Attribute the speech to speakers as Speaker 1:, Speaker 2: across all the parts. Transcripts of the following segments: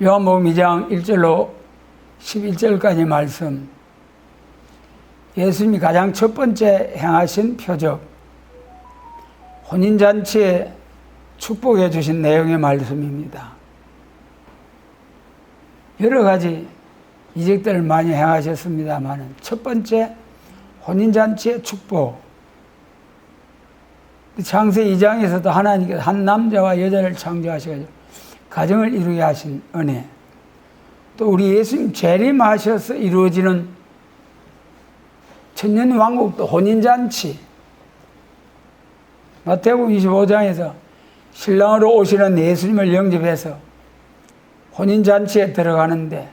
Speaker 1: 요한복음 2장 1절로 11절까지 말씀, 예수님이 가장 첫 번째 행하신 표적, 혼인잔치에 축복해 주신 내용의 말씀입니다. 여러 가지 이적들을 많이 행하셨습니다만 첫 번째 혼인잔치의 축복, 창세 2장에서도 하나님께서 한 남자와 여자를 창조하셔가지고 가정을 이루게 하신 은혜, 또 우리 예수님 재림하셔서 이루어지는 천년왕국도 혼인잔치, 마태복음 25장에서 신랑으로 오시는 예수님을 영접해서 혼인잔치에 들어가는데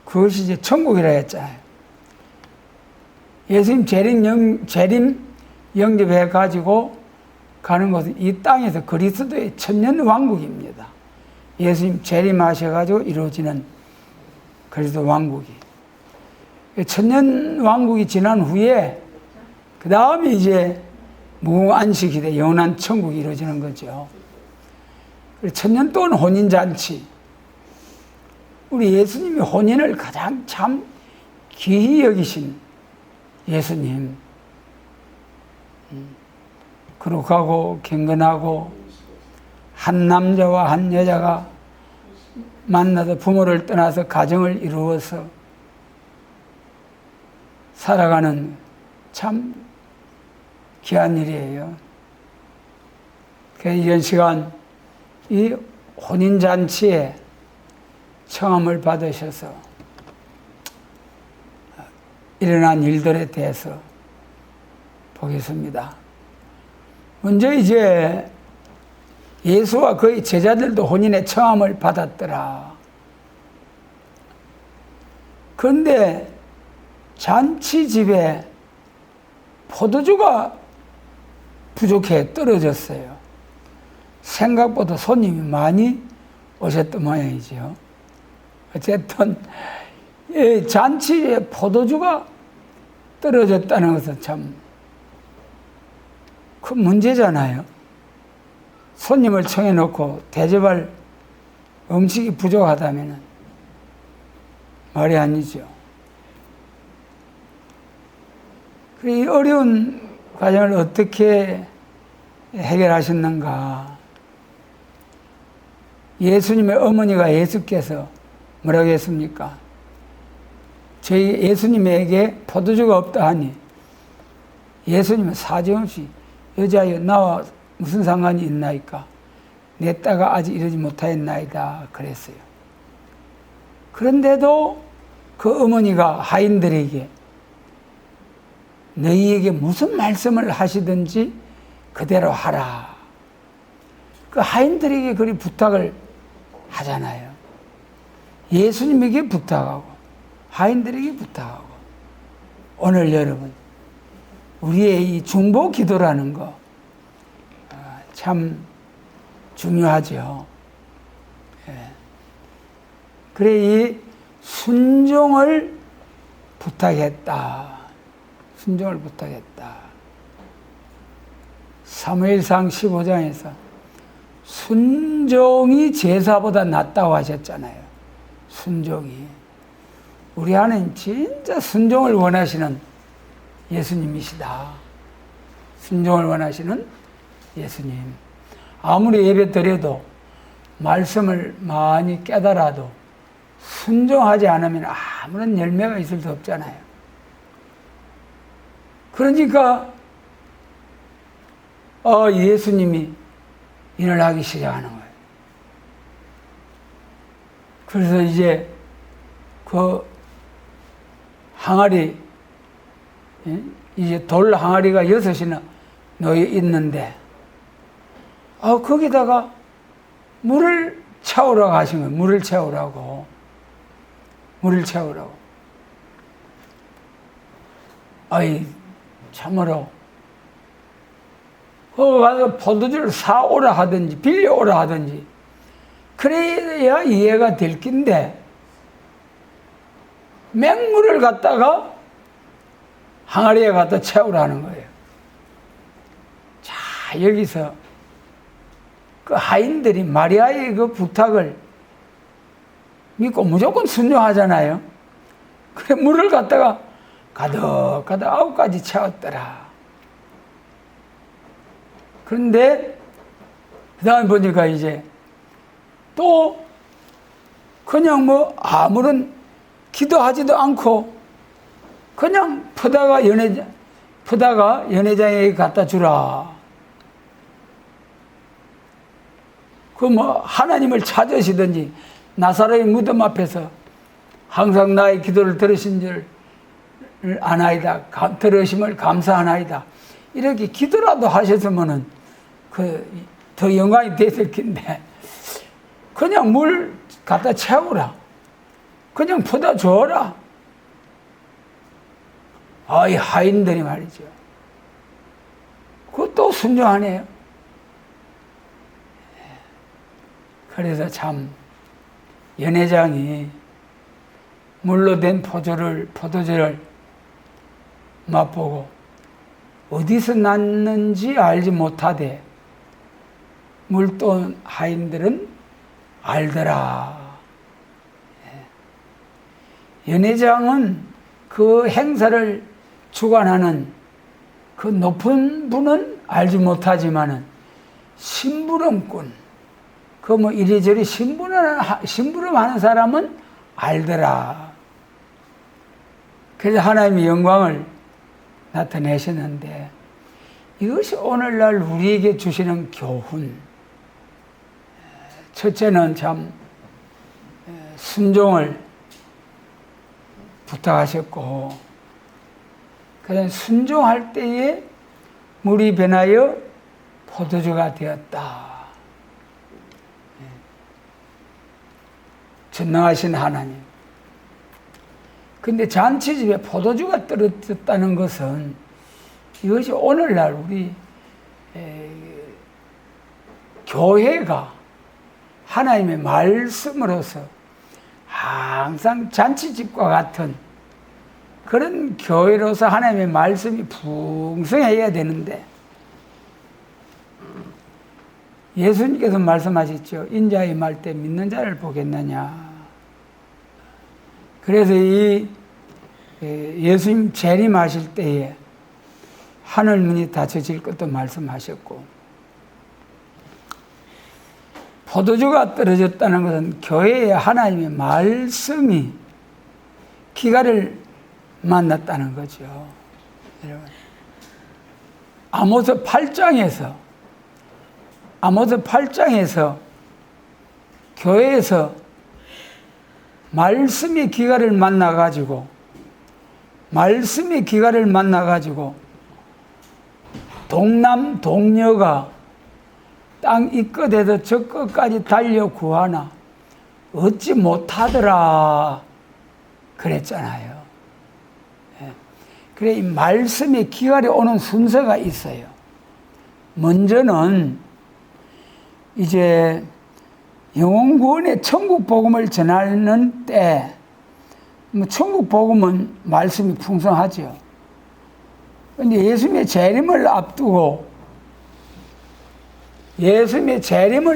Speaker 1: 그것이 이제 천국이라 했잖아요. 예수님 재림 영접해가지고 가는 것은 이 땅에서 그리스도의 천년왕국입니다. 예수님 재림하셔가지고 이루어지는 그리스도 왕국이. 천년왕국이 지난 후에 그 다음에 이제 무궁안식시대 영원한 천국이 이루어지는 거죠. 천년 동안 혼인잔치. 우리 예수님이 혼인을 가장 참 귀히 여기신 예수님. 거룩하고 경건하고 한 남자와 한 여자가 만나서 부모를 떠나서 가정을 이루어서 살아가는 참 귀한 일이에요. 이런 시간 이 혼인잔치에 청함을 받으셔서 일어난 일들에 대해서 보겠습니다. 먼저 이제 예수와 그의 제자들도 혼인의 청함을 받았더라. 그런데 잔치집에 포도주가 부족해 떨어졌어요. 생각보다 손님이 많이 오셨던 모양이죠. 어쨌든 잔치에 포도주가 떨어졌다는 것은 참 큰 문제잖아요. 손님을 청해놓고 대접할 음식이 부족하다면 말이 아니죠. 이 어려운 과정을 어떻게 해결하셨는가. 예수님의 어머니가 예수께서 뭐라고 했습니까? 저희 예수님에게 포도주가 없다 하니 예수님은 사정없이 여자여 나와 무슨 상관이 있나이까? 내 딸가 아직 이르지 못하였나이다 그랬어요. 그런데도 그 어머니가 하인들에게 너희에게 무슨 말씀을 하시든지 그대로 하라. 그 하인들에게 그리 부탁을 하잖아요. 예수님에게 부탁하고 하인들에게 부탁하고. 오늘 여러분 우리의 이 중보 기도라는 거 참 중요하죠. 그래 이 순종을 부탁했다. 순종을 부탁했다. 사무엘상 15장에서 순종이 제사보다 낫다고 하셨잖아요. 순종이. 우리 안에는 진짜 순종을 원하시는 예수님이시다. 순종을 원하시는 예수님. 아무리 예배 드려도 말씀을 많이 깨달아도 순종하지 않으면 아무런 열매가 있을 수 없잖아요. 그러니까 예수님이 일을 하기 시작하는 거예요. 그래서 이제 그 항아리, 이제 돌 항아리가 6이나 놓여 있는데 거기다가 물을 채우라고 하신 거예요. 물을 채우라고. 참으로 거기 가서 포도주를 사오라 하든지 빌려오라 하든지 그래야 이해가 될 낀데 맹물을 갖다가 항아리에 갖다 채우라는 거예요. 자, 여기서 그 하인들이 마리아의 그 부탁을 믿고 무조건 순종하잖아요. 그래 물을 갖다가 가득 9가지 채웠더라. 그런데 그 다음에 보니까 이제 또 그냥 뭐 아무런 기도하지도 않고 그냥 퍼다가 연회장에게 갖다 주라. 그 뭐 하나님을 찾으시든지 나사로의 무덤 앞에서 항상 나의 기도를 들으신 줄 아나이다. 들으심을 감사하나이다. 이렇게 기도라도 하셨으면은 더 영광이 됐을 텐데 그냥 물 갖다 채우라. 그냥 퍼다 줘라. 이 하인들이 말이죠. 그것도 순종하네요. 그래서 참 연회장이 물로 된 포도주를 맛보고 어디서 났는지 알지 못하되 물돈 하인들은 알더라. 연회장은 그 행사를 주관하는 그 높은 분은 알지 못하지만은 심부름꾼, 그 뭐 이리저리 심부름하는 사람은 알더라. 그래서 하나님의 영광을 나타내셨는데 이것이 오늘날 우리에게 주시는 교훈. 첫째는 참 순종을 부탁하셨고, 그다음에 순종할 때에 물이 변하여 포도주가 되었다. 전능하신 하나님. 근데 잔치집에 포도주가 떨어졌다는 것은 이것이 오늘날 우리 교회가 하나님의 말씀으로서 항상 잔치집과 같은 그런 교회로서 하나님의 말씀이 풍성해야 되는데, 예수님께서 말씀하셨죠. 인자의 말 때 믿는 자를 보겠느냐. 그래서 이 예수님 재림하실 때에 하늘 문이 닫혀질 것도 말씀하셨고, 포도주가 떨어졌다는 것은 교회에 하나님의 말씀이 기갈을 만났다는 거죠. 여러분, 아모스 8장에서 교회에서 말씀의 기갈을 만나가지고 동남 동녀가 땅 이 끝에서 저 끝까지 달려 구하나 얻지 못하더라 그랬잖아요. 그래, 이 말씀의 기갈이 오는 순서가 있어요. 먼저는 이제 영혼 구원의 천국 복음을 전하는 때, 뭐 천국 복음은 말씀이 풍성하죠. 그런데 예수님의 재림을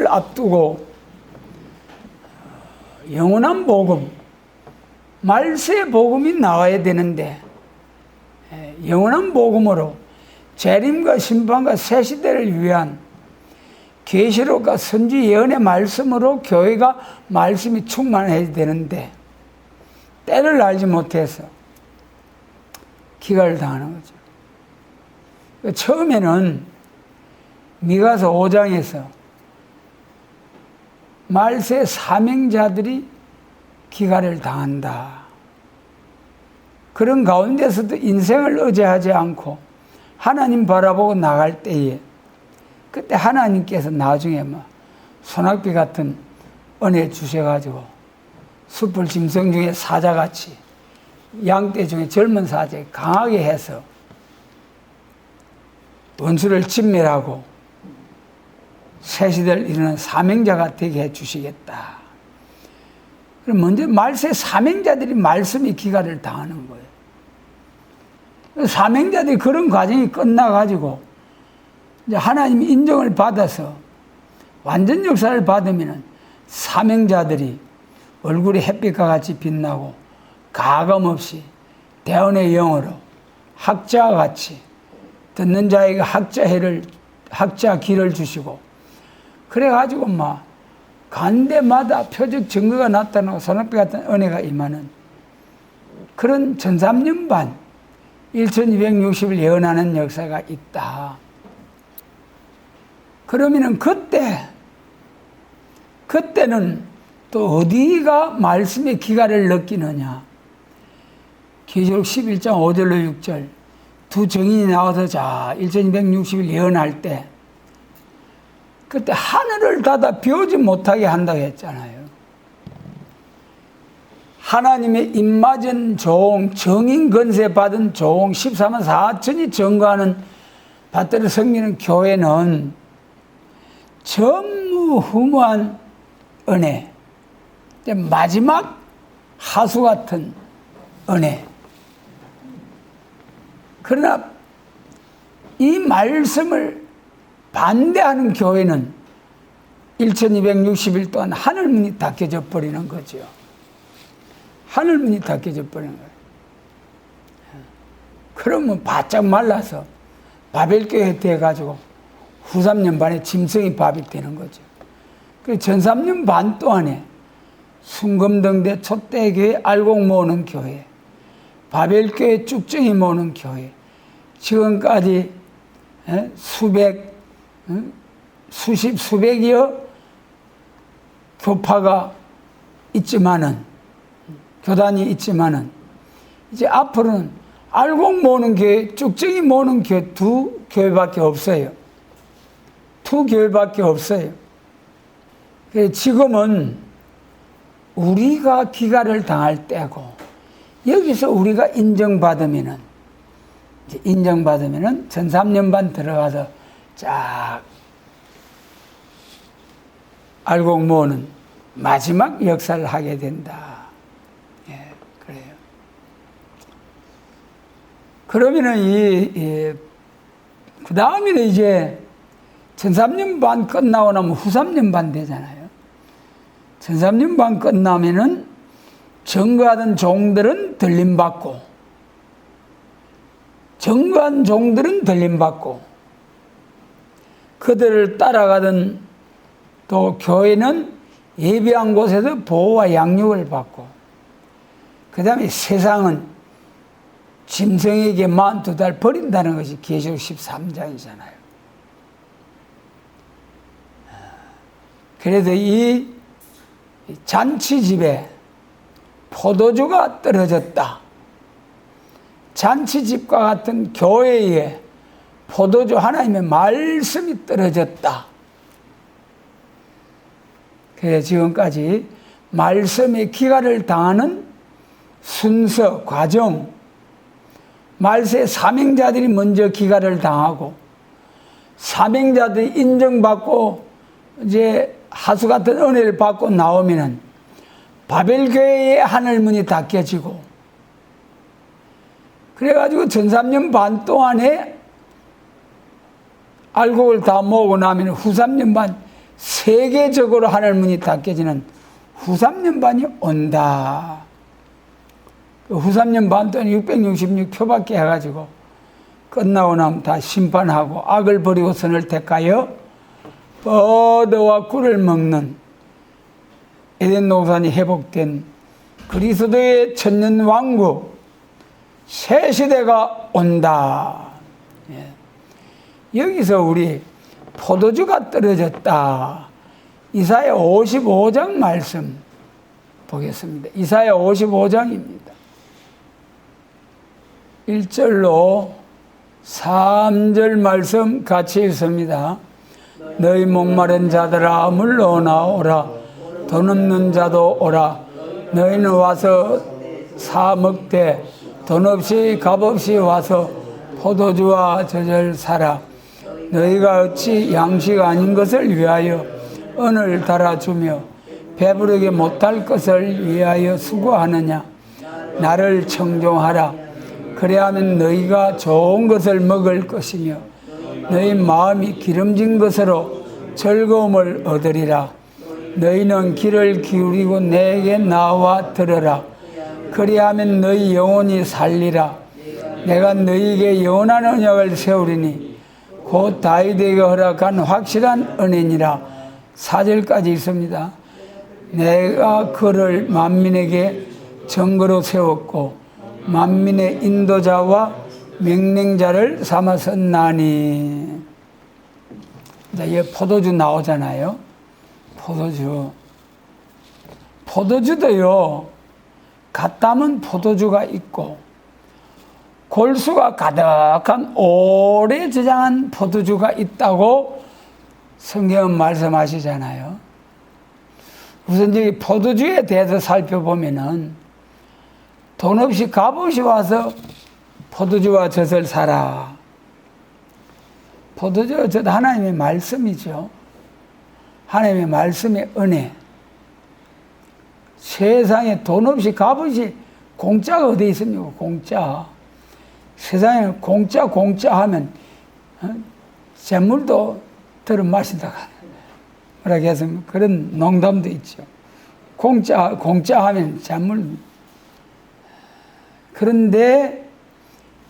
Speaker 1: 앞두고 영원한 복음, 말세의 복음이 나와야 되는데, 영원한 복음으로 재림과 심판과 새 시대를 위한 계시록과 선지 예언의 말씀으로 교회가 말씀이 충만해야 되는데 때를 알지 못해서 기갈을 당하는 거죠. 처음에는 미가서 5장에서 말세 사명자들이 기갈을 당한다. 그런 가운데서도 인생을 의지하지 않고 하나님 바라보고 나갈 때에 그때 하나님께서 나중에 소낙비 같은 은혜 주셔가지고 숯불 짐승 중에 사자같이 양떼 중에 젊은 사자 강하게 해서 원수를 진멸하고 새 시대를 이루는 사명자가 되게 해주시겠다. 그럼 먼저 말세 사명자들이 말씀의 기갈을 당하는 거예요. 사명자들이 그런 과정이 끝나가지고 이제 하나님 인정을 받아서 완전 역사를 받으면 사명자들이 얼굴이 햇빛과 같이 빛나고 가감없이 대언의 영어로 학자와 같이 듣는 자에게 학자 길을 주시고 그래가지고 막 간데마다 표적 증거가 나타나고 소낙비 같은 은혜가 임하는 그런 1300년 반 1260을 예언하는 역사가 있다. 그러면은 그때는 또 어디가 말씀의 기가를 느끼느냐. 계시록 11장 5절로 6절 두 증인이 나와서 자 1260일 예언할 때 그때 하늘을 닫아 비오지 못하게 한다고 했잖아요. 하나님의 입맞은 종, 정인 건세 받은 종 14만 4천이 증거하는 받들어 섬기는 교회는 전무후무한 은혜, 마지막 하수 같은 은혜. 그러나 이 말씀을 반대하는 교회는 1260일 동안 하늘문이 닫혀져 버리는 거죠. 하늘문이 닫혀져 버리는 거예요. 그러면 바짝 말라서 바벨교회 돼가지고 후 3년 반에 짐승이 밥이 되는 거죠. 그 전 3년 반 동안에 순금등대 촛대교회 알곡 모으는 교회, 바벨교회 쭉정이 모으는 교회, 지금까지 수백여 교파가 있지만은, 교단이 있지만은, 이제 앞으로는 알곡 모으는 교회, 쭉정이 모으는 교회 두 교회밖에 없어요. 두 교회밖에 없어요. 지금은 우리가 기가를 당할 때고, 여기서 우리가 인정받으면은 전 3년 반 들어가서 쫙 알곡 모으는 마지막 역사를 하게 된다. 예, 그래요. 그러면은 그 다음에는 이제 전 3년 반 끝나고 나면 후 3년 반 되잖아요. 전 3년 반 끝나면은 증거하던 종들은 들림받고, 증거한 종들은 들림받고, 그들을 따라가던 또 교회는 예배한 곳에서 보호와 양육을 받고, 그 다음에 세상은 짐승에게 42달 버린다는 것이 계시록 13장이잖아요. 그래서 이 잔치집에 포도주가 떨어졌다. 잔치집과 같은 교회에 포도주 하나님의 말씀이 떨어졌다. 그래서 지금까지 말씀의 기가를 당하는 순서, 과정, 말세 사명자들이 먼저 기가를 당하고, 사명자들이 인정받고 이제 하수 같은 은혜를 받고 나오면은 바벨교회의 하늘문이 닫혀지고, 그래가지고 전 3년 반 동안에 알곡을 다 모으고 나면 후 3년 반 세계적으로 하늘문이 닫혀지는 후 3년 반이 온다. 후 3년 반 동안 666표밖에 해가지고 끝나고 나면 다 심판하고 악을 버리고 선을 택하여 뻗어와 꿀을 먹는 에덴 동산이 회복된 그리스도의 천년 왕국 새 시대가 온다. 예. 여기서 우리 포도주가 떨어졌다. 이사야 55장 말씀 보겠습니다. 이사야 55장입니다. 1절로 3절 말씀 같이 읽습니다. 너희 목마른 자들아 물러나오라. 돈 없는 자도 오라. 너희는 와서 사 먹되 돈 없이 값 없이 와서 포도주와 젖을 사라. 너희가 어찌 양식 아닌 것을 위하여 은을 달아주며 배부르게 못할 것을 위하여 수고하느냐. 나를 청종하라. 그래야면 너희가 좋은 것을 먹을 것이며 너희 마음이 기름진 것으로 즐거움을 얻으리라. 너희는 귀를 기울이고 내게 나와 들으라. 그리하면 너희 영혼이 살리라. 내가 너희에게 영원한 언약을 세우리니 곧 다윗에게 허락한 확실한 은혜니라. 4절까지 있습니다. 내가 그를 만민에게 정거로 세웠고 만민의 인도자와 명령자를 삼았었나니. 이제 포도주 나오잖아요. 포도주도요, 갓 담은 포도주가 있고 골수가 가득한 오래 저장한 포도주가 있다고 성경은 말씀하시잖아요. 우선 이 포도주에 대해서 살펴보면은 돈 없이 값 없이 와서 포도주와 젖을 사라. 포도주와 젖 하나님의 말씀이죠. 하나님의 말씀의 은혜. 세상에 돈 없이 값 없이 공짜가 어디 있습니까? 공짜. 세상에 공짜 하면 샘물도 들어 마신다. 그렇게 해서 그런 농담도 있죠. 공짜 하면 샘물. 그런데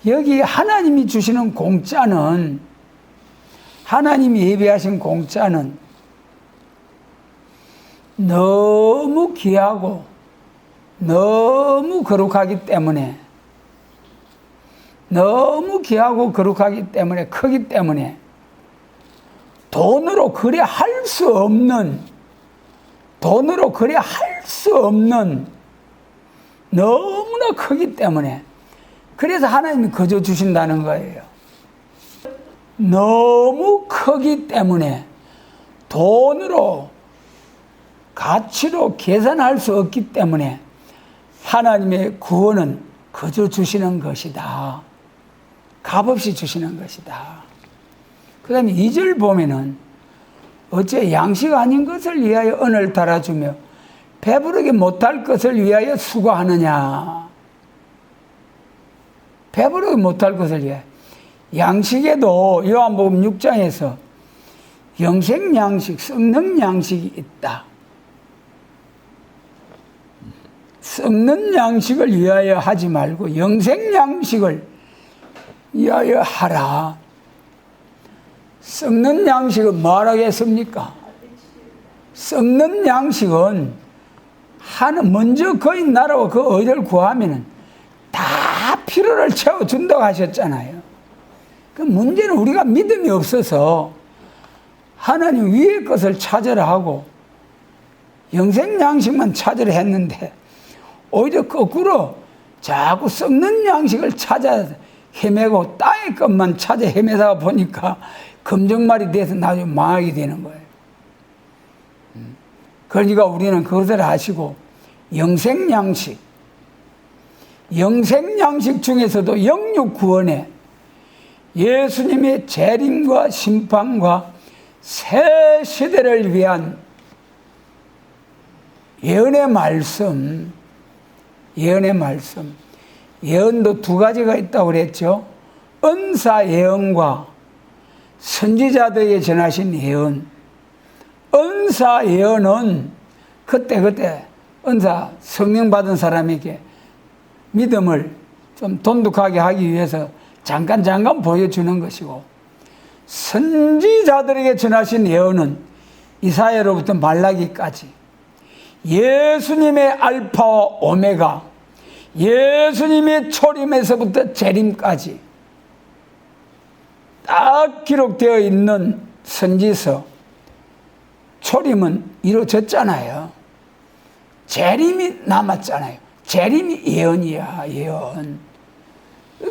Speaker 1: 여기 하나님이 주시는 공짜는, 하나님이 예비하신 공짜는 너무 귀하고 너무 거룩하기 때문에, 너무 귀하고 거룩하기 때문에, 크기 때문에 돈으로 그래 할 수 없는, 돈으로 그래 할 수 없는, 너무나 크기 때문에, 그래서 하나님이 거저 주신다는 거예요. 너무 크기 때문에 돈으로, 가치로 계산할 수 없기 때문에 하나님의 구원은 거저 주시는 것이다. 값없이 주시는 것이다. 그 다음에 2절 보면은 어째 양식 아닌 것을 위하여 은을 달아주며 배부르게 못할 것을 위하여 수고하느냐. 배부르게 못할 것을 위하여. 양식에도 요한복음 6장에서 영생 양식, 썩는 양식이 있다. 썩는 양식을 위하여 하지 말고 영생 양식을 위하여 하라. 썩는 양식은 뭘 하겠습니까? 썩는 양식은 먼저 거의 나라와 그 의를 구하면은 다 필요를 채워준다고 하셨잖아요. 그 문제는 우리가 믿음이 없어서 하나님 위의 것을 찾으라 하고 영생 양식만 찾으라 했는데 오히려 거꾸로 자꾸 썩는 양식을 찾아 헤매고 땅의 것만 찾아 헤매다 보니까 검정말이 돼서 나중에 망하게 되는 거예요. 그러니까 우리는 그것을 아시고 영생 양식 중에서도 영육 구원에 예수님의 재림과 심판과 새 시대를 위한 예언의 말씀, 예언도 두 가지가 있다고 그랬죠. 은사 예언과 선지자들에게 전하신 예언. 은사 예언은 그때 은사 성령 받은 사람에게 믿음을 좀 돈독하게 하기 위해서 잠깐 보여주는 것이고, 선지자들에게 전하신 예언은 이사야로부터 말라기까지 예수님의 알파와 오메가, 예수님의 초림에서부터 재림까지 딱 기록되어 있는 선지서. 초림은 이루어졌잖아요. 재림이 남았잖아요. 재림이 예언이야, 예언.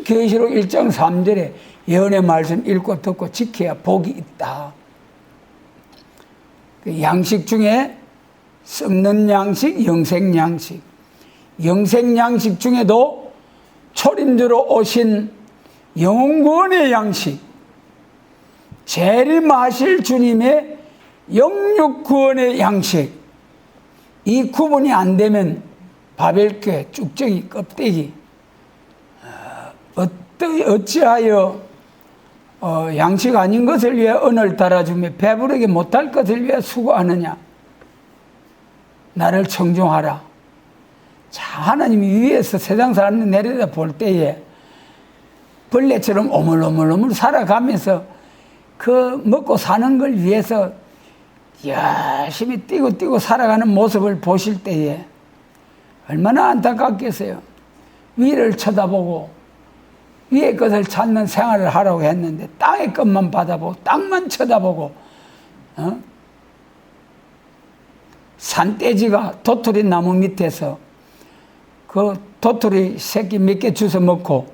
Speaker 1: 계시록 1장 3절에 예언의 말씀 읽고 듣고 지켜야 복이 있다. 그 양식 중에 썩는 양식, 영생 양식. 영생 양식 중에도 초림주로 오신 영혼구원의 양식, 재림하실 주님의 영육구원의 양식. 이 구분이 안 되면 바벨교회 쭉정이 껍데기 어찌하여 양식 아닌 것을 위해 은을 달아주며 배부르게 못할 것을 위해 수고하느냐. 나를 청종하라. 자, 하나님이 위에서 세상 사람들 내려다 볼 때에 벌레처럼 오물오물 살아가면서 그 먹고 사는 걸 위해서 열심히 뛰고 살아가는 모습을 보실 때에 얼마나 안타깝겠어요. 위를 쳐다보고 위의 것을 찾는 생활을 하라고 했는데 땅의 것만 받아보고 땅만 쳐다보고 산돼지가 도토리 나무 밑에서 그 도토리 새끼 몇 개 주워 먹고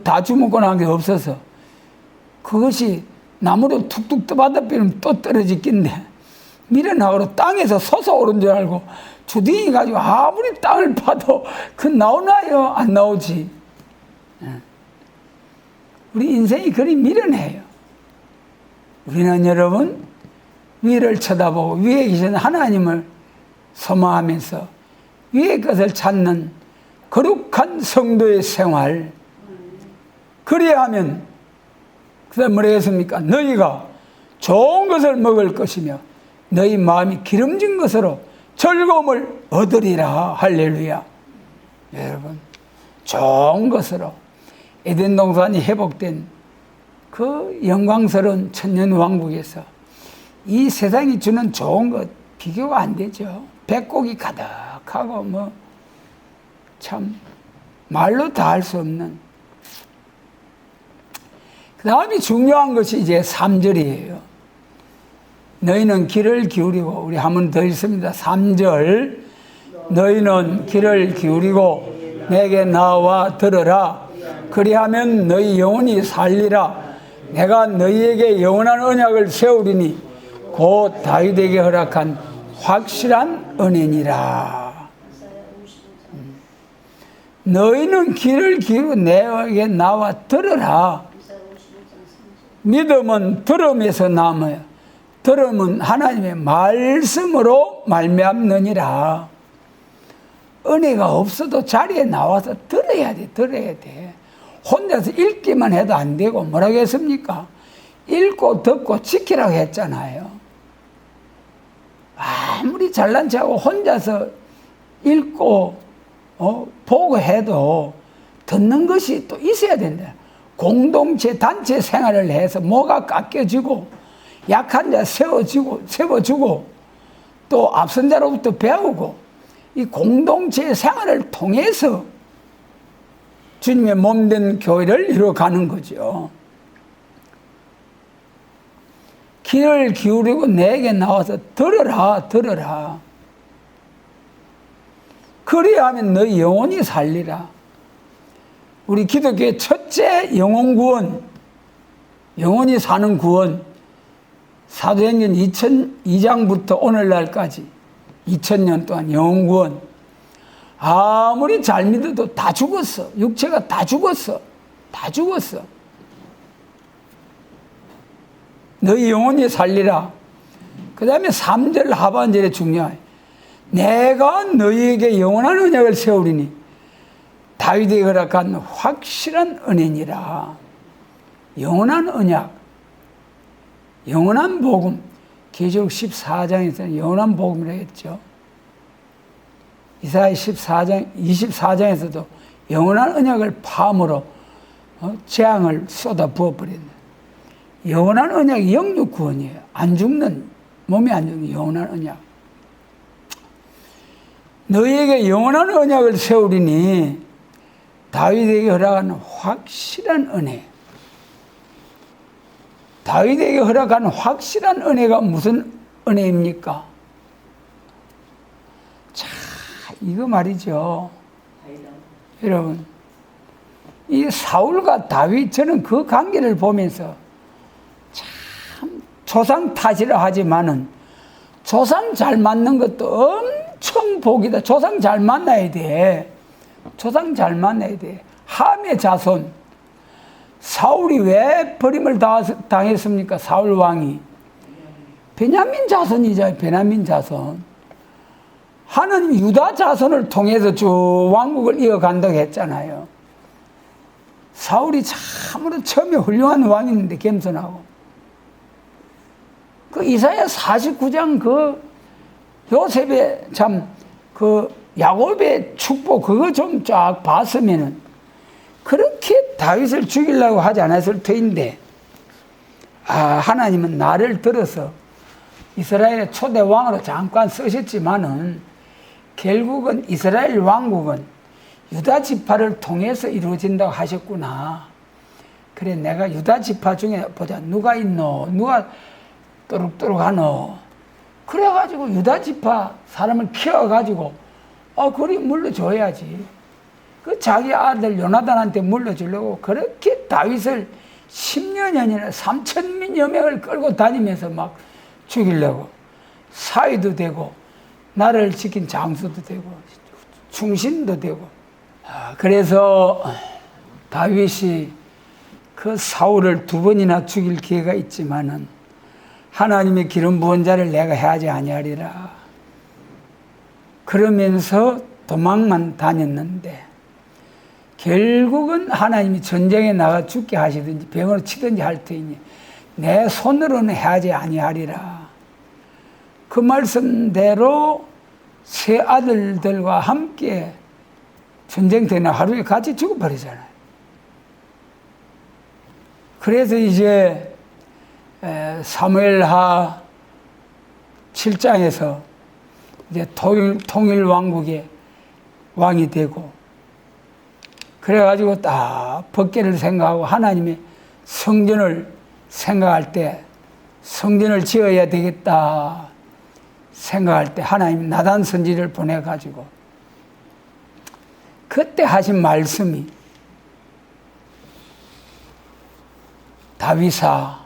Speaker 1: 다 주먹고 난 게 없어서 그것이 나무로 툭툭 떠받아비면 또 떨어지긴데 밀어나가로 땅에서 솟아오른 줄 알고 주둥이 가지고 아무리 땅을 파도 그 나오나요? 안 나오지. 우리 인생이 그리 미련해요. 우리는 여러분 위를 쳐다보고 위에 계신 하나님을 소망하면서 위의 것을 찾는 거룩한 성도의 생활. 그래야 하면 그 다음 뭐라 했습니까? 너희가 좋은 것을 먹을 것이며 너희 마음이 기름진 것으로 즐거움을 얻으리라. 할렐루야. 여러분 좋은 것으로 에덴 동산이 회복된 그 영광스러운 천년왕국에서 이 세상이 주는 좋은 것 비교가 안 되죠. 백곡이 가득하고 참 말로 다 할 수 없는. 그 다음에 중요한 것이 이제 3절이에요. 너희는 귀를 기울이고, 우리 한 번 더 있습니다. 3절. 너희는 귀를 기울이고 내게 나와 들으라. 그리하면 너희 영혼이 살리라. 내가 너희에게 영원한 언약을 세우리니 곧 다윗에게 허락한 확실한 은혜니라. 너희는 귀를 기울이고 내게 나와 들으라. 믿음은 들음에서 남아요. 들음은 하나님의 말씀으로 말미암느니라. 은혜가 없어도 자리에 나와서 들어야 돼. 혼자서 읽기만 해도 안 되고 뭐라고 했습니까? 읽고 듣고 지키라고 했잖아요. 아무리 잘난 척하고 혼자서 읽고 보고 해도 듣는 것이 또 있어야 된다. 공동체 단체 생활을 해서 뭐가 깎여지고 약한 자 세워주고 또 앞선 자로부터 배우고 이 공동체 생활을 통해서 주님의 몸된 교회를 이루어가는 거죠. 귀를 기울이고 내게 나와서 들으라. 그리하면 너희 영혼이 살리라. 우리 기독교의 첫째 영혼 구원, 영혼이 사는 구원, 사도행전 2002장부터 오늘날까지 2000년 동안 영혼 구원. 아무리 잘 믿어도 다 죽었어. 육체가 다 죽었어. 너희 영혼이 살리라. 그 다음에 3절 하반절에 중요해. 내가 너희에게 영원한 언약을 세우리니 다윗에게 허락한 확실한 은혜니라. 영원한 언약, 영원한 복음. 계시록 14장에서는 영원한 복음이라고 했죠. 이사야 24장에서도 영원한 언약을 파함으로 재앙을 쏟아 부어버렸네. 영원한 언약이 영육 구원이에요. 안 죽는, 몸이 안 죽는 영원한 언약. 너희에게 영원한 언약을 세우리니 다윗에게 허락한 확실한 은혜. 다윗에게 허락한 확실한 은혜가 무슨 은혜입니까? 자, 이거 말이죠. 여러분, 이 사울과 다윗, 저는 그 관계를 보면서 참 조상 탓이라 하지만은 조상 잘 맞는 것도 엄청 복이다. 조상 잘 만나야 돼. 함의 자손. 사울이 왜 버림을 당했습니까? 사울 왕이. 베냐민 자손이죠. 베냐민 자손. 하나님이 유다 자손을 통해서 쭉 왕국을 이어간다고 했잖아요. 사울이 참으로 처음에 훌륭한 왕이었는데 겸손하고, 그 이사야 49장 그 요셉의 참 그 야곱의 축복 그거 좀 쫙 봤으면은 그렇게 다윗을 죽이려고 하지 않았을 터인데, 하나님은 나를 들어서 이스라엘의 초대 왕으로 잠깐 쓰셨지만은 결국은 이스라엘 왕국은 유다 지파를 통해서 이루어진다고 하셨구나. 그래, 내가 유다 지파 중에 보자, 누가 있노? 누가 또룩또룩 하노? 그래가지고 유다 지파 사람을 키워가지고, 그리 물려줘야지. 그 자기 아들 요나단한테 물려주려고 그렇게 다윗을 10여 년이나 3,000여 명을 끌고 다니면서 막 죽이려고, 사위도 되고, 나를 지킨 장수도 되고, 충신도 되고. 그래서 다윗이 그 사울을 2번이나 죽일 기회가 있지만은 하나님의 기름 부은 자를 내가 해하지 아니하리라. 그러면서 도망만 다녔는데 결국은 하나님이 전쟁에 나가 죽게 하시든지 병으로 치든지 할 터이니 내 손으로는 해하지 아니하리라. 그 말씀대로 세 아들들과 함께 전쟁터나 하루에 같이 죽어버리잖아요. 그래서 이제 사무엘하 7장에서 이제 통일 왕국의 왕이 되고, 그래가지고 딱 법궤를 생각하고 하나님의 성전을 생각할 때, 성전을 지어야 되겠다 생각할 때 하나님이 나단 선지를 보내가지고 그때 하신 말씀이, 다윗아,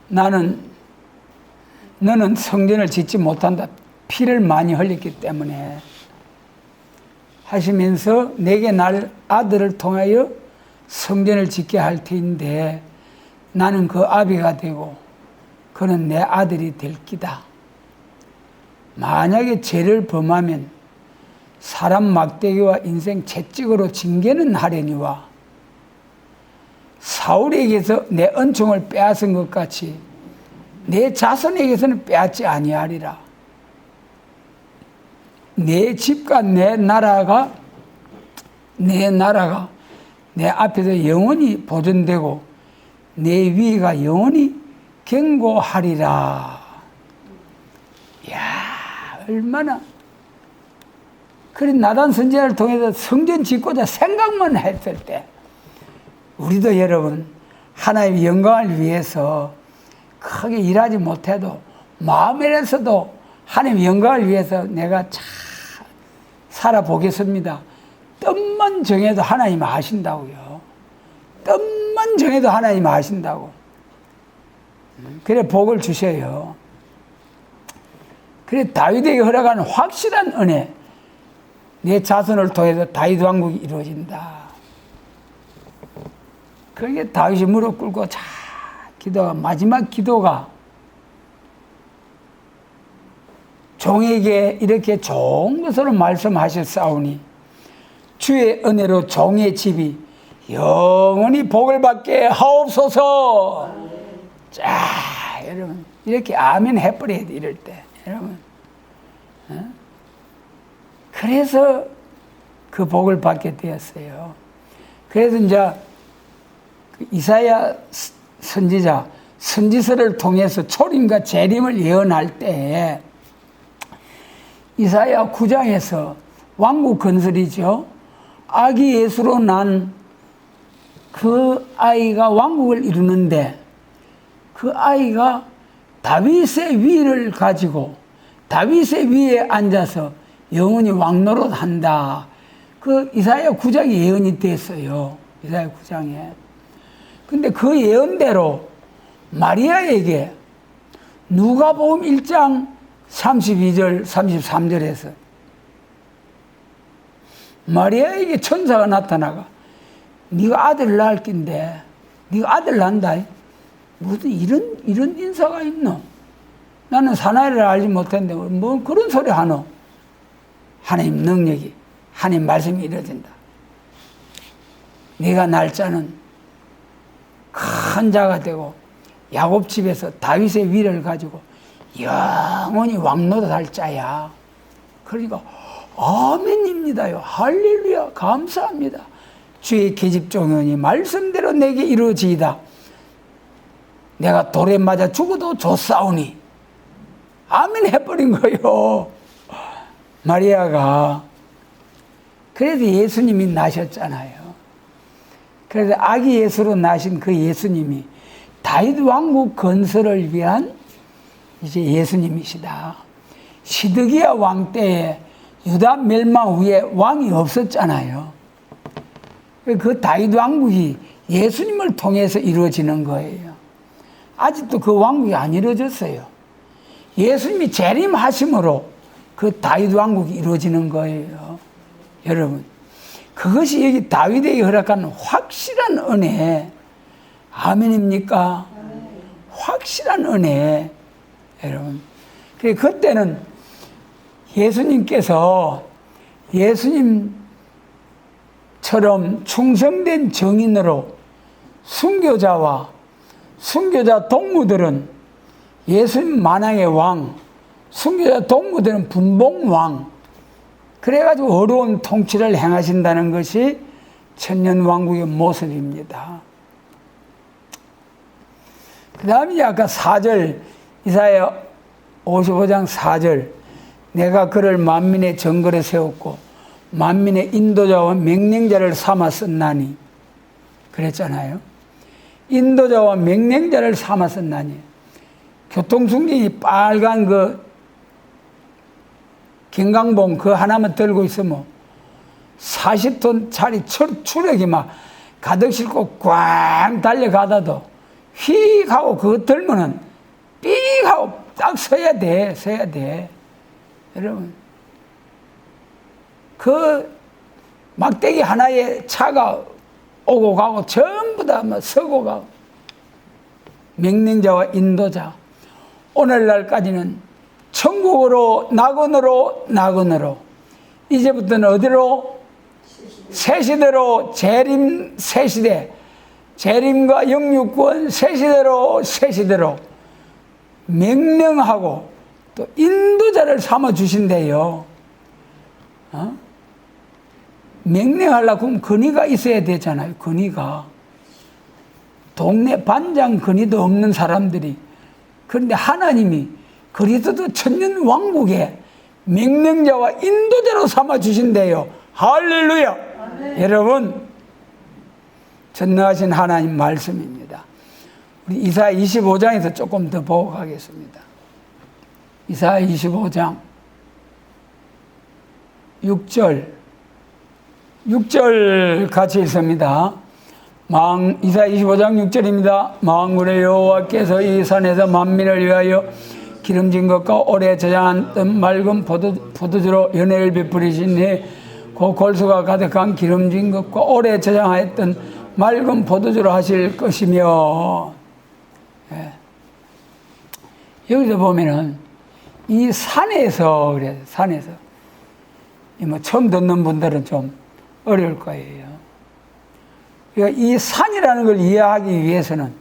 Speaker 1: 너는 성전을 짓지 못한다. 피를 많이 흘렸기 때문에 하시면서 내게 날 아들을 통하여 성전을 짓게 할 터인데 나는 그 아비가 되고 그는 내 아들이 될 기다. 만약에 죄를 범하면 사람 막대기와 인생 채찍으로 징계는 하려니와 사울에게서 내 은총을 빼앗은 것 같이 내 자손에게서는 빼앗지 아니하리라. 내 집과 내 나라가 내 앞에서 영원히 보존되고 내 위가 영원히 견고하리라. 이야, 얼마나. 그래, 나단 선지자를 통해서 성전 짓고자 생각만 했을 때 우리도 여러분 하나님의 영광을 위해서 크게 일하지 못해도 마음에서도 하나님의 영광을 위해서 내가 참 살아보겠습니다. 뜻만 정해도 하나님 아신다고요. 뜻만 정해도 하나님 아신다고. 그래 복을 주셔요. 그래 다윗에게 허락하는 확실한 은혜, 내 자손을 통해서 다윗 왕국이 이루어진다. 그게 다윗이 무릎 꿇고 자 기도가, 마지막 기도가 종에게 이렇게 좋은 것으로 말씀하셨사오니 주의 은혜로 종의 집이 영원히 복을 받게 하옵소서. 자, 여러분 이렇게 아멘 해버려야 돼, 이럴 때. 여러분, 그래서 그 복을 받게 되었어요. 그래서 이제 이사야 선지자 선지서를 통해서 초림과 재림을 예언할 때 이사야 9장에서 왕국 건설이죠. 아기 예수로 난 그 아이가 왕국을 이루는데 그 아이가 다윗의 위를 가지고 다윗의 위에 앉아서 영원히 왕노릇한다. 그 이사야 9장에 예언이 됐어요. 이사야 9장에. 근데 그 예언대로 마리아에게 누가복음 1장 32절 33절에서 마리아에게 천사가 나타나가 네가 아들을 낳을 낀데 네가 아들 낳는다. 무슨 이런 인사가 있노? 나는 사나이를 알지 못했는데 뭐 그런 소리 하노? 하나님 능력이, 하나님 말씀이 이루어진다. 네가 날짜는 큰 자가 되고 야곱 집에서 다윗의 위를 가지고 영원히 왕노릇할 자야. 그러니까 아멘입니다요. 할렐루야. 감사합니다. 주의 계집종이니 말씀대로 내게 이루어지이다. 내가 돌에 맞아 죽어도 좋사오니. 아멘 해버린 거예요. 마리아가. 그래도 예수님이 나셨잖아요. 그래서 아기 예수로 나신 그 예수님이 다윗 왕국 건설을 위한 이제 예수님이시다. 시드기야 왕 때에 유다 멸망 후에 왕이 없었잖아요. 그 다윗 왕국이 예수님을 통해서 이루어지는 거예요. 아직도 그 왕국이 안 이루어졌어요. 예수님이 재림하심으로 그 다윗 왕국이 이루어지는 거예요. 여러분, 그것이 여기 다윗에게 허락한 확실한 은혜. 아멘입니까? 확실한 은혜. 여러분, 그때는 예수님께서 예수님처럼 충성된 정인으로 순교자 동무들은 예수님 만왕의 왕, 순교자 동무들은 분봉왕. 그래가지고 어려운 통치를 행하신다는 것이 천년왕국의 모습입니다. 그 다음에 아까 4절, 이사야 55장 4절, 내가 그를 만민의 정글에 세웠고 만민의 인도자와 맹령자를 삼아 썼나니. 그랬잖아요. 인도자와 맹령자를 삼아 썼나니. 교통순경이 빨간 그 김강봉 그 하나만 들고 있으면 40톤짜리 추력이 막 가득 싣고 꽝 달려가다도 휙 하고 그거 들면은 삑 하고 딱 서야 돼. 여러분, 그 막대기 하나에 차가 오고 가고 전부 다 뭐 서고 가고. 명령자와 인도자. 오늘날까지는 천국으로 낙원으로 이제부터는 어디로? 새시대로 재림 새시대. 재림과 영육권 새시대로 명령하고 또 인도자를 삼아 주신대요. 명령하려고 하면 건의가 있어야 되잖아요. 건의가. 동네 반장 건의도 없는 사람들이. 그런데 하나님이 그리스도 천년 왕국에 명령자와 인도자로 삼아 주신대요. 할렐루야. 아멘. 여러분, 전능하신 하나님 말씀입니다. 우리 이사야 25장에서 조금 더 보고 가겠습니다. 이사야 25장 6절 같이 읽습니다. 이사야 25장 6절입니다. 만군의 여호와께서 이 산에서 만민을 위하여 기름진 것과 오래 저장한 맑은 포도주로 연회를 베풀으시니 그 골수가 가득한 기름진 것과 오래 저장하였던 맑은 포도주로 하실 것이며. 예. 여기서 보면은 이 산에서 그래, 산에서 뭐 처음 듣는 분들은 좀 어려울 거예요. 그러니까 이 산이라는 걸 이해하기 위해서는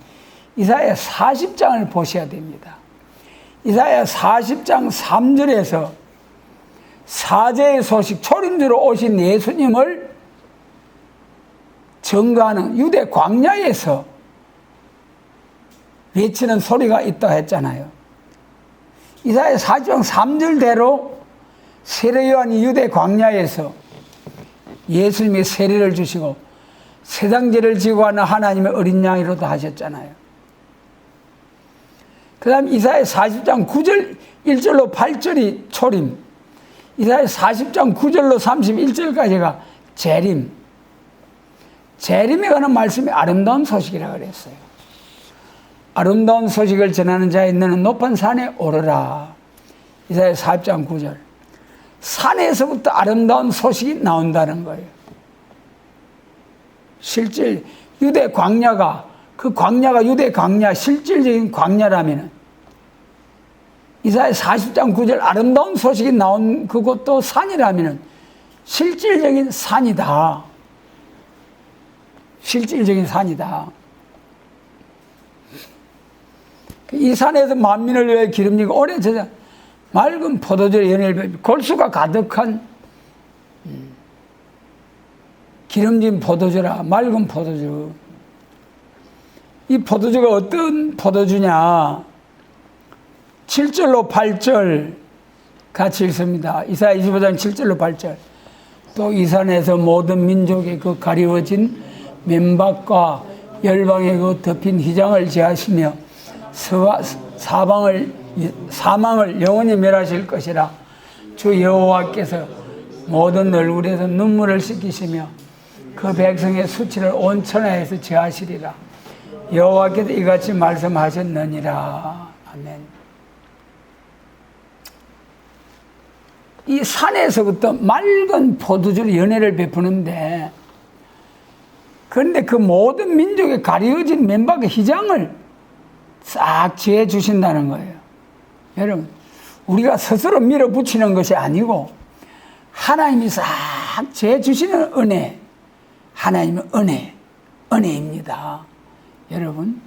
Speaker 1: 이사야 40장을 보셔야 됩니다. 이사야 40장 3절에서 사제의 소식, 초림주로 오신 예수님을 증거하는 유대 광야에서 외치는 소리가 있다 했잖아요. 이사야 40장 3절대로 세례 요한이 유대 광야에서 예수님의 세례를 주시고 세상죄를 지고 하는 하나님의 어린 양이로도 하셨잖아요. 그 다음 이사야 40장 9절 1절로 8절이 초림, 이사야 40장 9절로 31절까지가 재림. 재림에 관한 말씀이 아름다운 소식이라고 그랬어요. 아름다운 소식을 전하는 자의 너는 높은 산에 오르라. 이사야 40장 9절. 산에서부터 아름다운 소식이 나온다는 거예요. 실질 유대 광야가, 그 광야가 유대 광야, 실질적인 광야라면 이사야 40장 9절 아름다운 소식이 나온 그것도 산이라면 실질적인 산이다. 실질적인 산이다. 이 산에서 만민을 위해 기름지고 오래 저자 맑은 포도주의 연회를 골수가 가득한 기름진 포도주라. 맑은 포도주. 이 포도주가 어떤 포도주냐? 7절로 8절 같이 읽습니다. 이사야 25장 7절로 8절. 또 이 산에서 모든 민족의 그 가리워진 맨박과 열방의 그 덮인 휘장을 제하시며 사망을 영원히 멸하실 것이라. 주 여호와께서 모든 얼굴에서 눈물을 씻기시며 그 백성의 수치를 온 천하에서 제하시리라. 여호와께서 이같이 말씀하셨느니라. 아멘. 이 산에서부터 맑은 포도주로 연회를 베푸는데, 그런데 그 모든 민족의 가리워진 맨박의 휘장을 싹 지어 주신다는 거예요. 여러분, 우리가 스스로 밀어붙이는 것이 아니고 하나님이 싹 지어 주시는 은혜, 하나님의 은혜입니다. 여러분,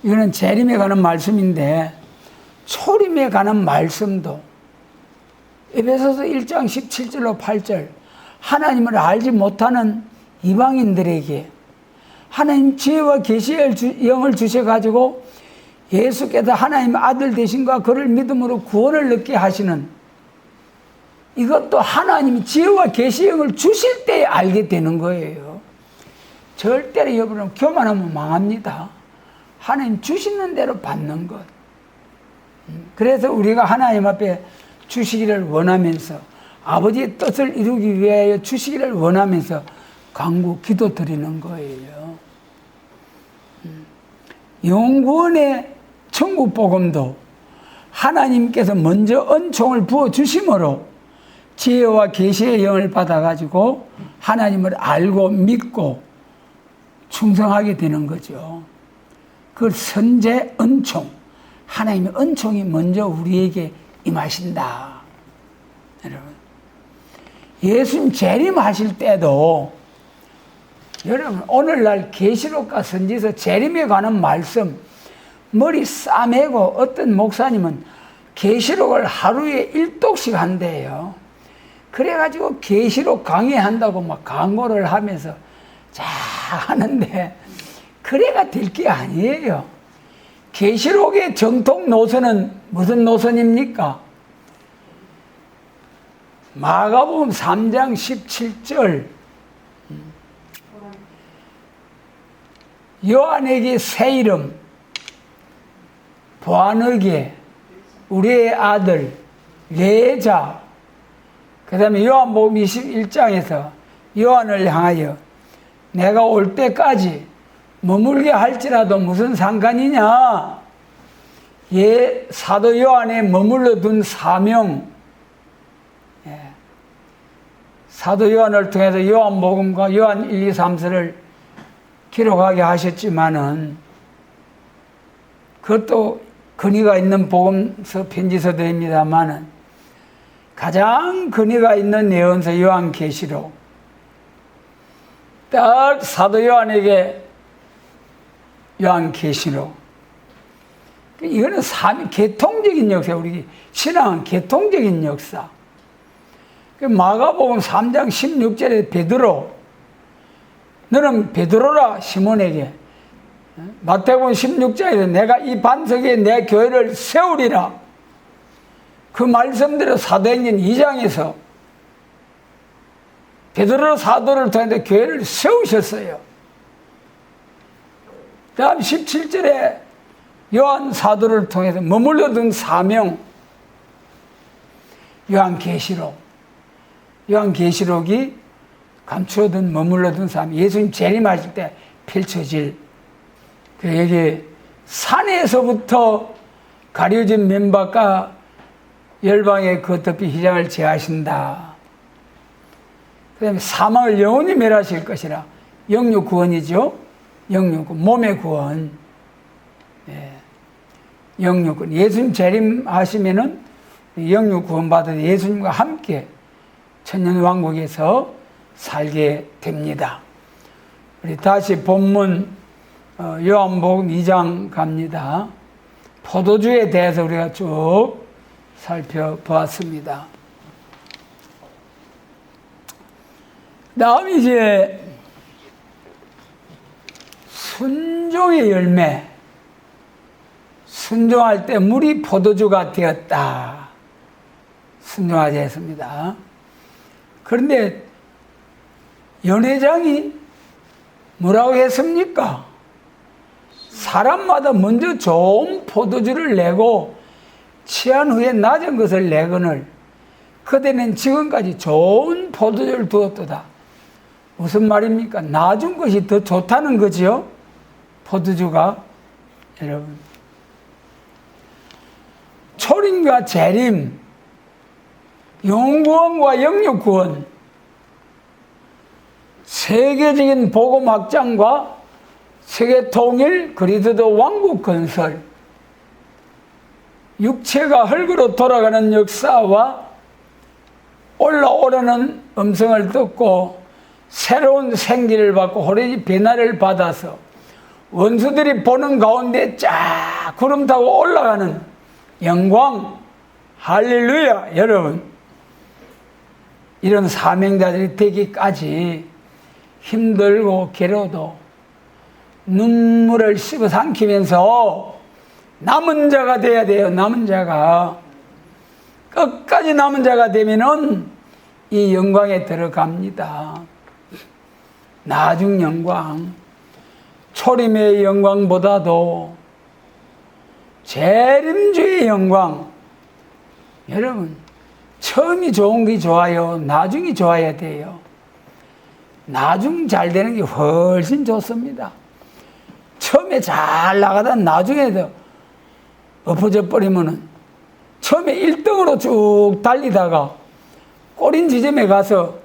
Speaker 1: 이거는 재림에 관한 말씀인데 초림에 관한 말씀도 에베소서 1장 17절로 8절, 하나님을 알지 못하는 이방인들에게 하나님 지혜와 계시의 영을 주셔가지고 예수께서 하나님의 아들 되신과 그를 믿음으로 구원을 얻게 하시는, 이것도 하나님이 지혜와 계시의 영을 주실 때 알게 되는 거예요. 절대로 여러분 교만하면 망합니다. 하나님 주시는 대로 받는 것. 그래서 우리가 하나님 앞에 주시기를 원하면서, 아버지의 뜻을 이루기 위하여 주시기를 원하면서 간구 기도 드리는 거예요. 영구원의 천국 복음도 하나님께서 먼저 은총을 부어 주심으로 지혜와 계시의 영을 받아가지고 하나님을 알고 믿고 충성하게 되는 거죠. 그 선제 은총, 하나님의 은총이 먼저 우리에게 임하신다. 여러분, 예수님 재림하실 때도 여러분 오늘날 계시록과 선지서 재림에 관한 말씀 머리 싸매고, 어떤 목사님은 계시록을 하루에 1독씩 한대요. 그래가지고 계시록 강의한다고 막 광고를 하면서 자 하는데 그래가 될 게 아니에요. 계시록의 정통 노선은 무슨 노선입니까? 마가복음 3장 17절, 요한에게 새 이름, 보아너게 우리의 아들 레자, 그 다음에 요한복음 21장에서 요한을 향하여 내가 올 때까지 머물게 할지라도 무슨 상관이냐, 사도 요한에 머물러 둔 사명, 사도 요한을 통해서 요한복음과 요한 1, 2, 3서를 기록하게 하셨지만은 그것도 근위가 있는 복음서 편지서들입니다만은 가장 근위가 있는 예언서 요한계시록, 딱 사도 요한에게 요한계시록, 이거는 개통적인 역사, 우리 신앙은 개통적인 역사. 마가복음 3장 16절에 베드로, 너는 베드로라 시몬에게, 마태복음 16장에서 내가 이 반석에 내 교회를 세우리라, 그 말씀대로 사도행전 2장에서 베드로 사도를 통해 교회를 세우셨어요. 다음 17절에 요한 사도를 통해서 머물러 둔 사명, 요한계시록이 감추어둔 머물러둔 사명, 예수님 재림하실 때 펼쳐질, 여기 산에서부터 가려진 맨박과 열방의 그 덮인 휘장을 제하신다. 그 다음에 사망을 영원히 멸하실 것이라. 영육 구원이죠. 영육 구원, 몸의 구원. 영육 구원. 예수님 재림하시면은 영육 구원 받아 예수님과 함께 천년 왕국에서 살게 됩니다. 우리 다시 본문 요한복음 2장 갑니다. 포도주에 대해서 우리가 쭉 살펴보았습니다. 다음 이제 순종의 열매, 순종할 때 물이 포도주가 되었다. 순종하자 했습니다. 그런데 연회장이 뭐라고 했습니까? 사람마다 먼저 좋은 포도주를 내고 취한 후에 낮은 것을 내거늘 그대는 지금까지 좋은 포도주를 두었도다. 무슨 말입니까? 낮은 것이 더 좋다는 거지요? 포도주가. 여러분, 초림과 재림, 영구원과 영육구원, 세계적인 복음 확장과 세계 통일, 그리스도 왕국 건설, 육체가 흙으로 돌아가는 역사와 올라오려는 음성을 듣고 새로운 생기를 받고 호래지 변화를 받아서 원수들이 보는 가운데 쫙 구름 타고 올라가는 영광, 할렐루야. 여러분, 이런 사명자들이 되기까지 힘들고 괴로워도 눈물을 씹어 삼키면서 남은 자가 돼야 돼요. 남은 자가. 끝까지 남은 자가 되면은 이 영광에 들어갑니다. 나중 영광, 초림의 영광보다도 재림주의 영광. 여러분, 처음이 좋은 게 좋아요. 나중이 좋아야 돼요. 나중 잘 되는 게 훨씬 좋습니다. 처음에 잘 나가다 나중에도 엎어져 버리면은 처음에 1등으로 쭉 달리다가 꼬린 지점에 가서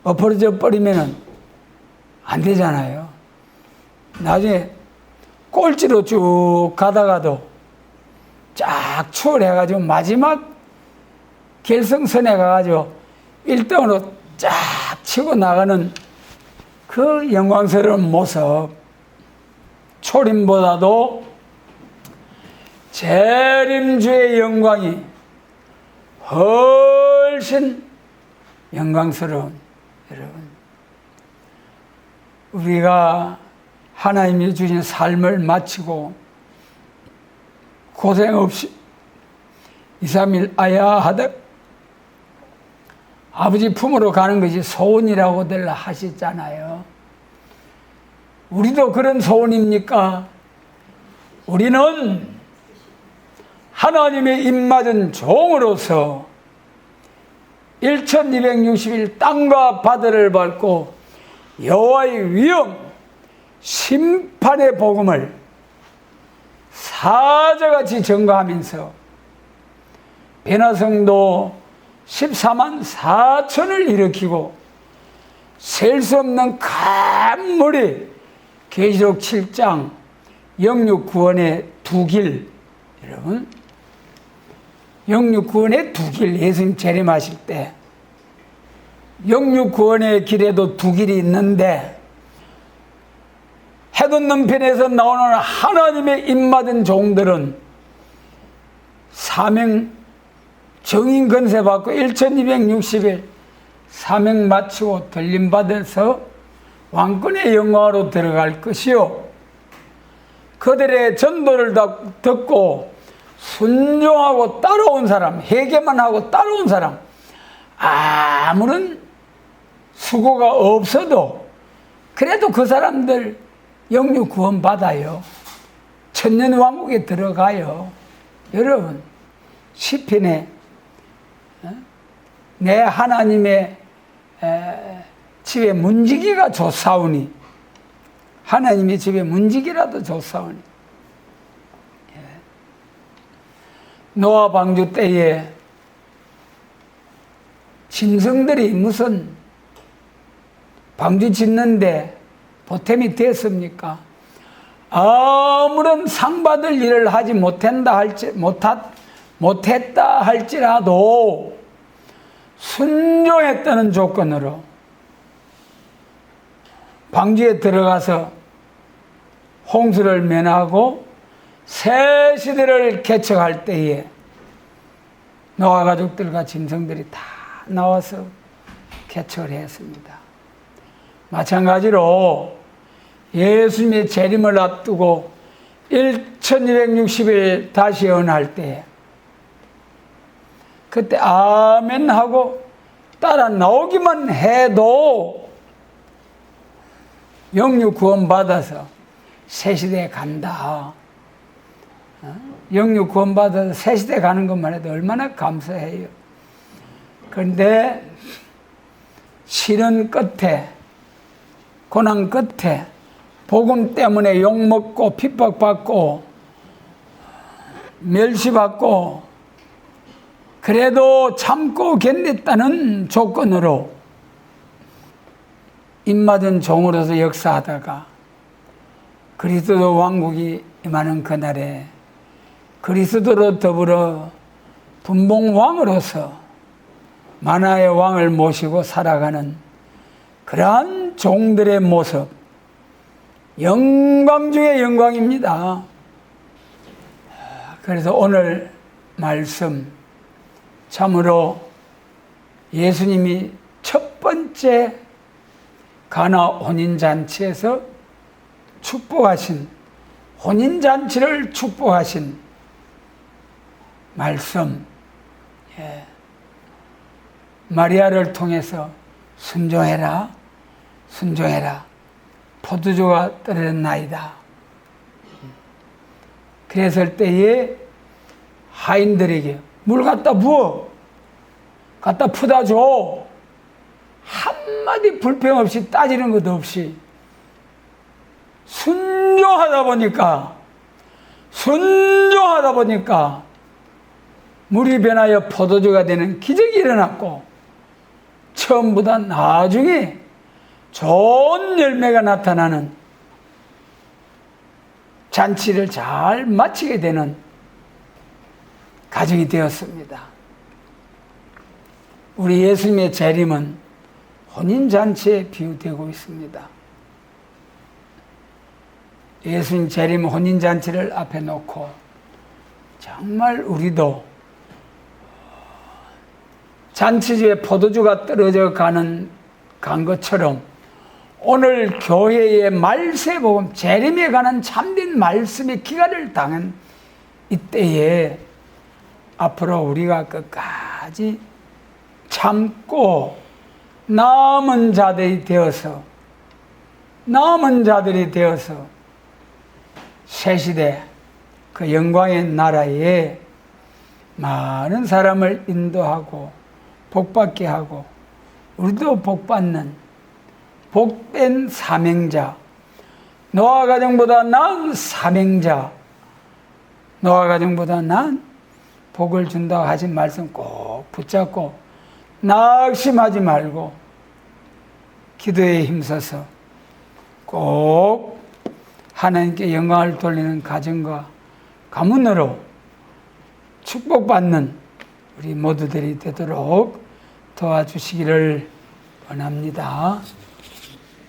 Speaker 1: 엎어져 버리면은 안 되잖아요. 나중에 꼴찌로 쭉 가다가도 쫙 추월해가지고 마지막 결승선에 가가지고 1등으로 쫙 치고 나가는 그 영광스러운 모습, 초림보다도 재림주의 영광이 훨씬 영광스러운, 여러분, 우리가 하나님이 주신 삶을 마치고 고생 없이 2, 3일 아야하다 아버지 품으로 가는 것이 소원이라고들 하셨잖아요. 우리도 그런 소원입니까? 우리는 하나님의 입맞은 종으로서 1260일 땅과 바다를 밟고 여호와의 위엄, 심판의 복음을 사자같이 전가하면서 변화성도 14만 4천을 일으키고 셀 수 없는 큰 물이 계시록 7장 영육구원의 두 길, 여러분, 영육구원의 두 길, 예수님 재림하실 때 영육구원의 길에도 두 길이 있는데 해돋는 편에서 나오는 하나님의 입맞은 종들은 사명 정인 건세 받고 1260일 사명 마치고 들림받아서 왕권의 영광으로 들어갈 것이요, 그들의 전도를 듣고 순종하고 따라온 사람, 회개만 하고 따라온 사람, 아무런 수고가 없어도 그래도 그 사람들 영육 구원 받아요. 천년 왕국에 들어가요. 여러분, 시편에 내 하나님의 집에 문지기가 좋사오니, 하나님의 집에 문지기라도 좋사오니. 노아 방주 때에 짐승들이 무슨 방주 짓는데 보탬이 됐습니까? 아무런 상 받을 일을 하지 못했다 할지라도 순종했다는 조건으로 방주에 들어가서 홍수를 면하고 새 시대를 개척할 때에 노아 가족들과 짐승들이 다 나와서 개척을 했습니다. 마찬가지로 예수님의 재림을 앞두고 1260일 다시 예언할 때 그때 아멘 하고 따라 나오기만 해도 영육 구원 받아서 새 시대에 간다. 영육 구원 받아서 새 시대에 가는 것만 해도 얼마나 감사해요. 그런데 시련 끝에, 고난 끝에 복음 때문에 욕먹고 핍박받고 멸시받고 그래도 참고 견뎠다는 조건으로 입맞은 종으로서 역사하다가 그리스도 왕국이 임하는 그날에 그리스도로 더불어 분봉왕으로서 만화의 왕을 모시고 살아가는 그러한 종들의 모습, 영광 중의 영광입니다. 그래서 오늘 말씀 참으로 예수님이 첫 번째 가나 혼인잔치에서 축복하신, 혼인잔치를 축복하신 말씀, 마리아를 통해서 순종해라, 순종해라, 포도주가 떨어졌나이다. 그랬을 때에 하인들에게 물 갖다 부어, 갖다 푸다 줘. 한마디 불평 없이 따지는 것도 없이 순종하다 보니까 물이 변하여 포도주가 되는 기적이 일어났고 처음보다 나중에 좋은 열매가 나타나는 잔치를 잘 마치게 되는 가정이 되었습니다. 우리 예수님의 재림은 혼인잔치에 비유되고 있습니다. 예수님 재림 혼인잔치를 앞에 놓고 정말 우리도 잔치주에 포도주가 떨어져 간 것처럼 오늘 교회의 말세복음 재림에 관한 참된 말씀의 기간을 당한 이때에 앞으로 우리가 끝까지 참고 남은 자들이 되어서 새시대 그 영광의 나라에 많은 사람을 인도하고 복받게 하고 우리도 복받는 복된 사명자, 노아 가정보다 나은 사명자, 노아 가정보다 나은 복을 준다고 하신 말씀 꼭 붙잡고 낙심하지 말고 기도에 힘써서 꼭 하나님께 영광을 돌리는 가정과 가문으로 축복받는 우리 모두들이 되도록 도와주시기를 원합니다.